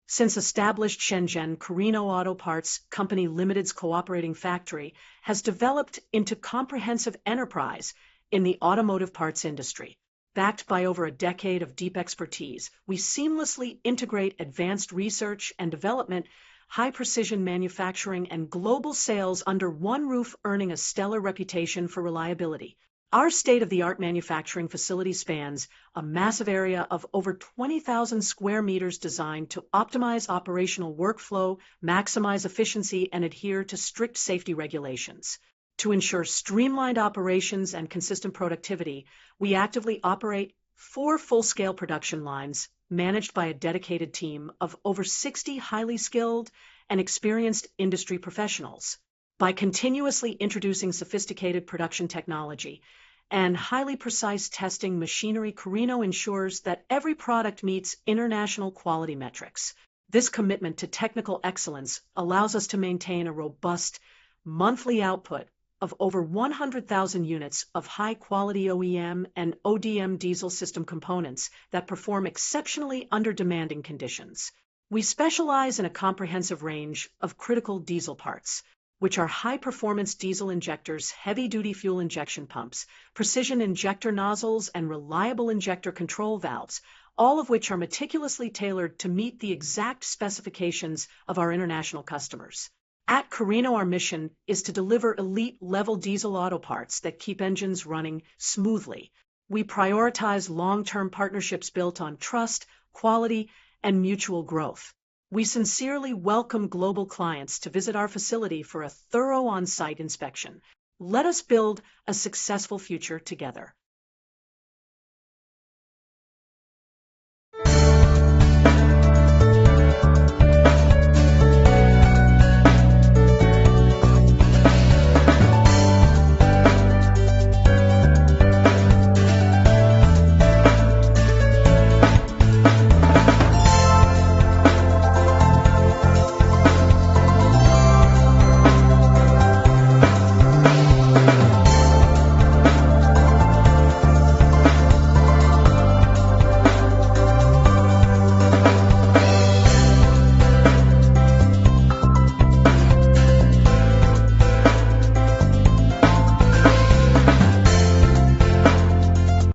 Since established Shenzhen, Carino Auto Parts Company Limited's cooperating factory has developed into comprehensive enterprise in the automotive parts industry. Backed by over a decade of deep expertise, we seamlessly integrate advanced research and development, high-precision manufacturing, and global sales under one roof, earning a stellar reputation for reliability. Our state-of-the-art manufacturing facility spans a massive area of over 20,000 square meters designed to optimize operational workflow, maximize efficiency, and adhere to strict safety regulations. To ensure streamlined operations and consistent productivity, we actively operate 4 full-scale production lines managed by a dedicated team of over 60 highly skilled and experienced industry professionals. By continuously introducing sophisticated production technology and highly precise testing machinery, Carino ensures that every product meets international quality metrics. This commitment to technical excellence allows us to maintain a robust monthly output of over 100,000 units of high-quality OEM and ODM diesel system components that perform exceptionally under demanding conditions. We specialize in a comprehensive range of critical diesel parts, which are high-performance diesel injectors, heavy-duty fuel injection pumps, precision injector nozzles, and reliable injector control valves, all of which are meticulously tailored to meet the exact specifications of our international customers. At Carino, our mission is to deliver elite-level diesel auto parts that keep engines running smoothly. We prioritize long-term partnerships built on trust, quality, and mutual growth. We sincerely welcome global clients to visit our facility for a thorough on-site inspection. Let us build a successful future together.